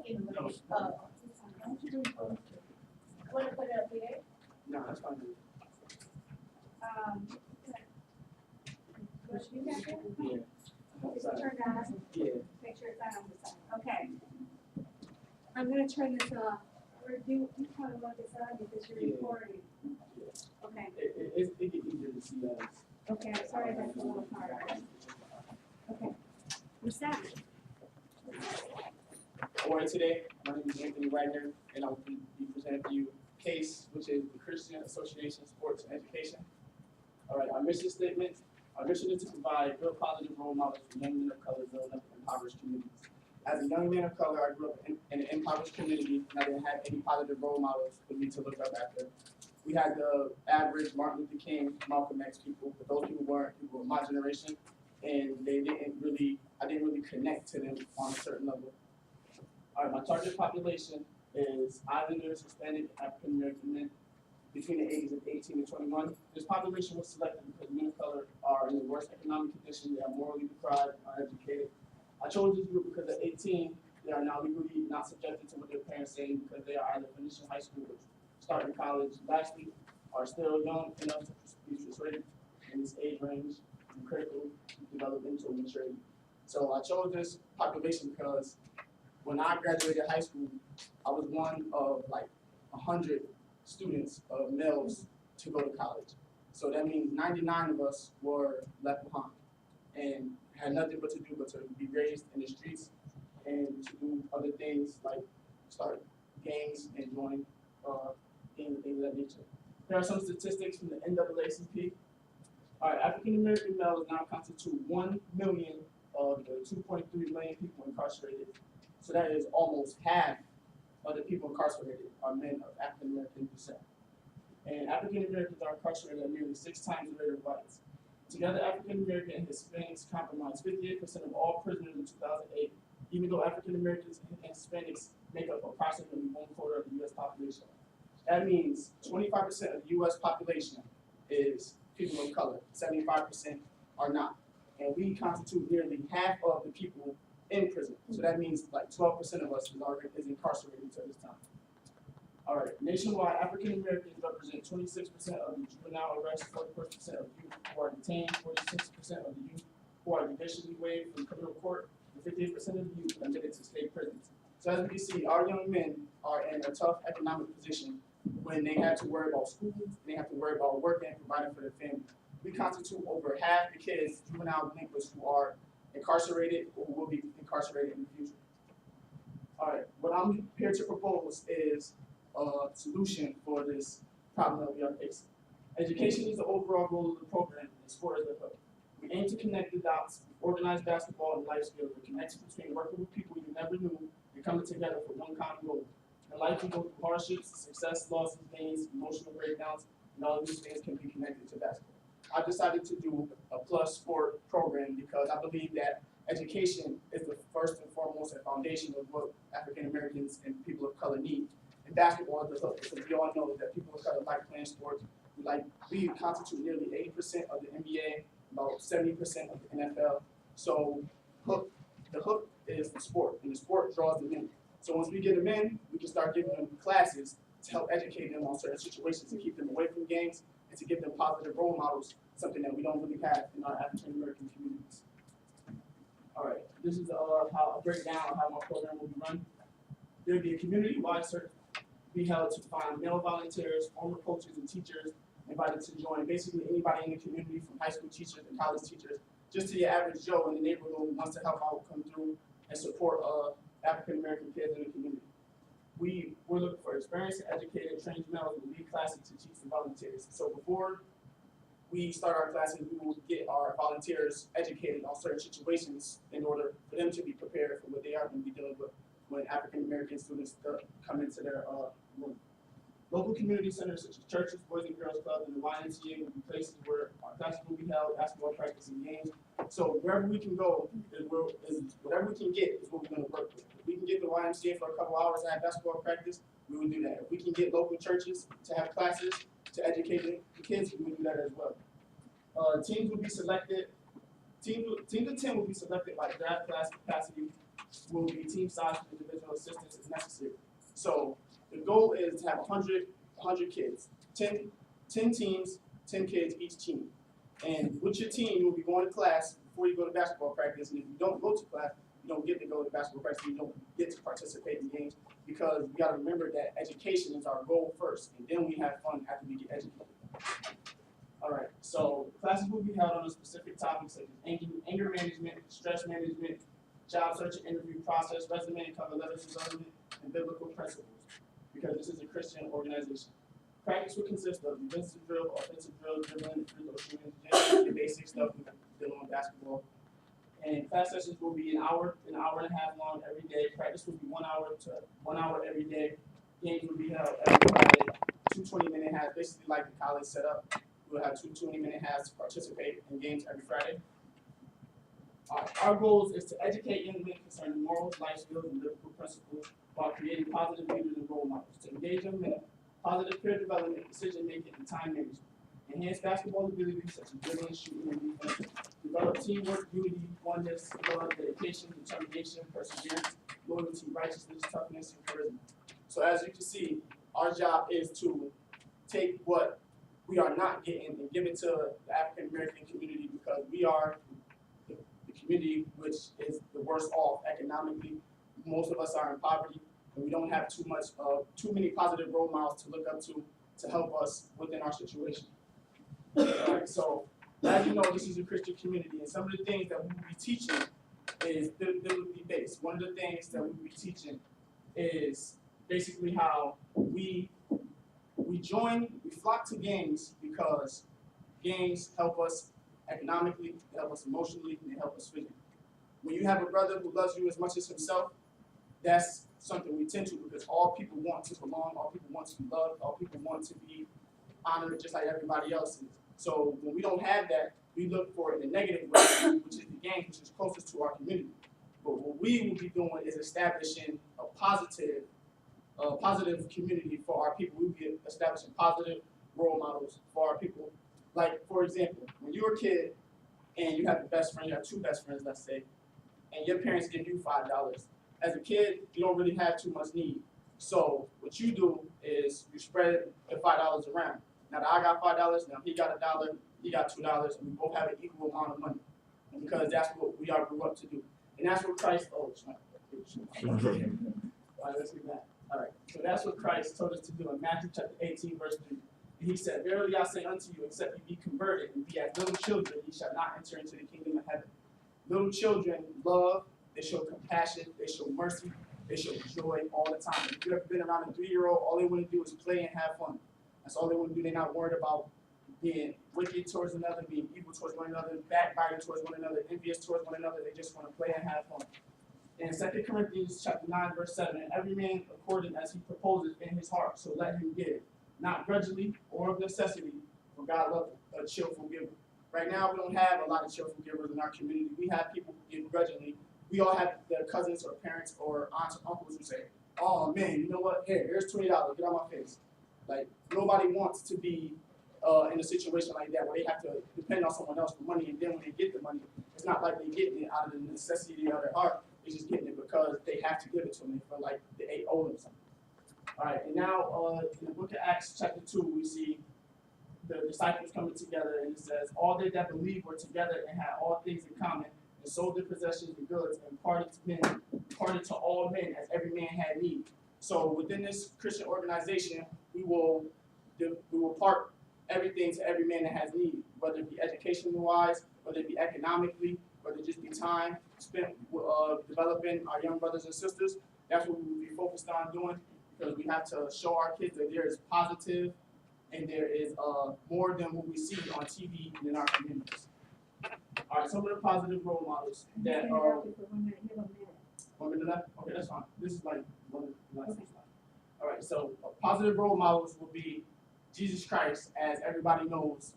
in the way. Want to put it up here? No, that's fine. What you got there? Yeah. Is it turned on? Yeah. Make sure it's on the side. Okay. I'm gonna turn this off. Or do you probably want this on because you're Yeah. recording? Okay. It get easier to see us. Okay, I'm sorry that's a little hard. Okay. What's that? All right, today, my name is Anthony Wagner, and I will be presenting for you C.A.S.E, which is the Christian Association of Sports and Education. All right, our mission statement. Our mission is to provide good positive role models for young men of color growing up in impoverished communities. As a young man of color, I grew up in an impoverished community, and I didn't have any positive role models for me to look up after. We had the average Martin Luther King, Malcolm X people, but those people weren't people of my generation, and I didn't really connect to them on a certain level. All right, my target population is Islanders, Hispanic, African American men between the ages of 18 and 21. This population was selected because men of color are in the worst economic condition, they are morally deprived, uneducated. I chose this group because at 18, they are now legally not subjected to what their parents say because they are either finishing high school or starting college. Lastly, are still young enough to be persuaded in this age range and critical developmental maturity. So I chose this population because when I graduated high school, I was one of like 100 students of males to go to college. So that means 99 of us were left behind and had nothing but to do but to be raised in the streets and to do other things like start gangs and join things of that nature. There are some statistics from the NAACP. All right, African American males now constitute 1 million of the 2.3 million people incarcerated. So that is almost half of the people incarcerated are men of African American descent. And African Americans are incarcerated at nearly 6 times the rate of whites. Together, African American and Hispanics comprise 58% of all prisoners in 2008, even though African Americans and Hispanics make up approximately 1/4 of the U.S. population. That means 25% of the U.S. population is people of color, 75% are not. And we constitute nearly half of the people in prison. So that means like 12% of us is incarcerated until this time. All right, nationwide, African Americans represent 26% of the juvenile arrests, 44% of youth who are detained, 46% of the youth who are judicially waived from criminal court, and 58% of the youth admitted to state prisons. So as we can see, our young men are in a tough economic position when they have to worry about school, and they have to worry about working and providing for their family. We constitute over half the kids, juvenile delinquents, who are incarcerated or who will be incarcerated in the future. All right, what I'm here to propose is a solution for this problem that we are facing. Education is the overall goal of the program, and sport is the hook. We aim to connect the dots, organize basketball and life skills, the connection between working with people you never knew and coming together for one common goal. In life, you go through hardships, success, losses, gains, emotional breakdowns, and all of these things can be connected to basketball. I decided to do a plus sport program because I believe that education is the first and foremost and foundation of what African Americans and people of color need. And basketball is the hook, because we all know that people of color like playing sports. We constitute nearly 80% of the NBA, about 70% of the NFL. So the hook is the sport, and the sport draws them in. So once we get them in, we can start giving them classes to help educate them on certain situations, to keep them away from games, and to give them positive role models, something that we don't really have in our African American communities. All right, this is how a breakdown of how my program will be run. There will be a community-wide search be held to find male volunteers, former coaches, and teachers invited to join. Basically, anybody in the community, from high school teachers and college teachers, just to your average Joe in the neighborhood who wants to help out, come through and support African American kids in the community. We're looking for experienced and educated trained males who lead classes to teach the volunteers. So before we start our classes, we will get our volunteers educated on certain situations in order for them to be prepared for what they are going to be dealing with when African American students come into their room. Local community centers such as churches, Boys and Girls Club, and the YMCA will be places where our classes will be held, basketball practice and games. So wherever we can go, whatever we can get is what we're going to work with. If we can get the YMCA for a couple hours and have basketball practice, we will do that. If we can get local churches to have classes to educate the kids, we will do that as well. Teams will be selected. Teams of 10 will be selected by draft class capacity. Will be team size for the individual assistance is necessary. So the goal is to have 100 kids, 10 teams, 10 kids each team. And with your team, you'll be going to class before you go to basketball practice. And if you don't go to class, you don't get to go to basketball practice. You don't get to participate in games because we got to remember that education is our goal first, and then we have fun after we get educated. All right, so classes will be held on a specific topics such as anger management, stress management, job search and interview process, resume and cover letters development, and biblical principles, because this is a Christian organization. Practice will consist of defensive drill, offensive drill, dribbling, free throw shooting, just the basic stuff we dealing with basketball. And class sessions will be an hour and a half long every day. Practice will be 1 hour to 1 hour every day. Games will be held every Friday, 2 20-minute halves, basically like the college setup. We'll have 2 20-minute halves to participate in games every Friday. Our goals is to educate young men concerning morals, life skills, and biblical principles while creating positive leaders and role models. To engage young men, positive peer development, decision making, and time management. Enhance basketball abilities such as dribbling, shooting, and defense. Develop teamwork, unity, oneness, love, dedication, determination, perseverance, loyalty, righteousness, toughness, and charisma. So as you can see, our job is to take what we are not getting and give it to the African American community, because we are the community which is the worst off economically. Most of us are in poverty, and we don't have too many positive role models to look up to help us within our situation. All right, so as you know, this is a Christian community, and some of the things that we will be teaching is biblically based. One of the things that we will be teaching is basically how we flock to games because games help us economically, they help us emotionally, and they help us physically. When you have a brother who loves you as much as himself, that's something we tend to, because all people want to belong, all people want to be loved, all people want to be honored just like everybody else is. So when we don't have that, we look for it in a negative way, which is the game, which is closest to our community. But what we will be doing is establishing a positive community for our people. We'll be establishing positive role models for our people. Like, for example, when you're a kid and you have a best friend, you have 2 best friends, let's say, and your parents give you $5. As a kid, you don't really have too much need. So what you do is you spread the $5 around. Now that I got $5, now he got $1, he got $2, and we both have an equal amount of money. And because that's what we all grew up to do. And that's what Christ, all right, let's do that. All right, so that's what Christ told us to do in Matthew chapter 18, verse 3. And he said, "Verily I say unto you, except you be converted and be as little children, ye shall not enter into the kingdom of heaven." Little children love, they show compassion, they show mercy, they show joy all the time. If you've ever been around a 3-year-old, all they want to do is play and have fun. That's all they want to do. They're not worried about being wicked towards another, being evil towards one another, backbiting towards one another, envious towards one another. They just want to play and have fun. In 2 Corinthians chapter 9, verse 7, "And every man according as he proposes in his heart, so let him give, not grudgingly or of necessity, for God loves a cheerful giver." Right now, we don't have a lot of cheerful givers in our community. We have people who give grudgingly. We all have their cousins or parents or aunts or uncles who say, "Oh man, you know what? Here's $20. Get out my face." Like, nobody wants to be in a situation like that where they have to depend on someone else for money, and then when they get the money, it's not like they're getting it out of the necessity of their heart. They're just getting it because they have to give it to them. They feel like they owe them something. All right, and now in the book of Acts chapter 2, we see the disciples coming together, and it says, "All they that believed were together and had all things in common, and sold their possessions and goods, and parted to all men as every man had need." So within this Christian organization, we will part everything to every man that has need, whether it be education-wise, whether it be economically, whether it just be time spent developing our young brothers and sisters. That's what we will be focused on doing, because we have to show our kids that there is positive and there is more than what we see on TV and in our communities. All right, some of the positive role models that are. 1 minute left? Okay, that's fine. This is like one of the last things left. All right, so positive role models will be Jesus Christ, as everybody knows.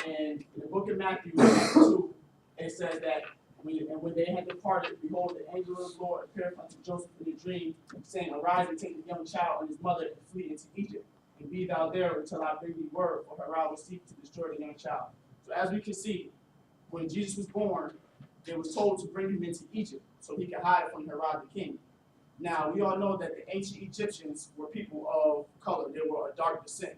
And in the book of Matthew, chapter 2, it says that when they had departed, behold, the angel of the Lord appeared unto Joseph in a dream, saying, "Arise and take the young child and his mother and flee into Egypt, and be thou there until I bring thee word, for Herod will seek to destroy the young child." So as we can see, when Jesus was born, they was told to bring him into Egypt so he could hide from Herod the king. Now, we all know that the ancient Egyptians were people of color. They were a dark descent.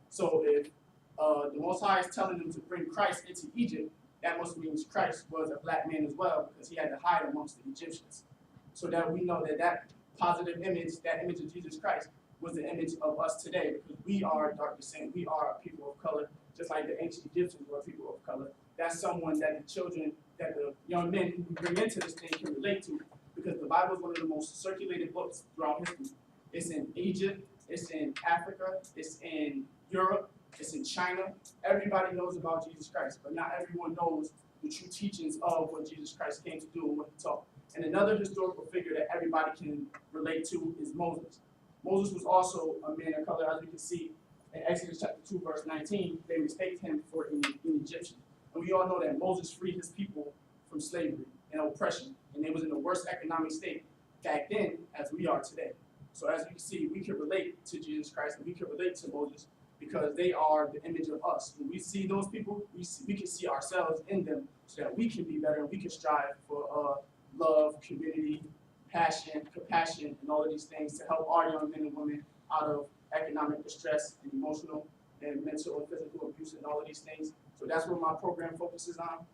So if the Most High is telling them to bring Christ into Egypt, that must mean Christ was a black man as well, because he had to hide amongst the Egyptians. So that we know that that positive image, that image of Jesus Christ, was the image of us today, because we are dark descent. We are a people of color, just like the ancient Egyptians were people of color. That's someone that the children, that the young men who we bring into this thing can relate to, because the Bible is one of the most circulated books throughout history. It's in Egypt, it's in Africa, it's in Europe, it's in China. Everybody knows about Jesus Christ, but not everyone knows the true teachings of what Jesus Christ came to do and what he taught. And another historical figure that everybody can relate to is Moses. Moses was also a man of color, as we can see in Exodus chapter 2, verse 19. They mistake him for an Egyptian. And we all know that Moses freed his people from slavery and oppression, and they was in the worst economic state back then as we are today. So as you can see, we can relate to Jesus Christ and we can relate to Moses because they are the image of us. When we see those people, we can see ourselves in them so that we can be better and we can strive for love, community, passion, compassion, and all of these things to help our young men and women out of economic distress and emotional and mental and physical abuse and all of these things. So that's what my program focuses on.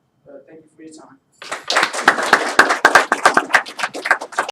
Thank you for your time.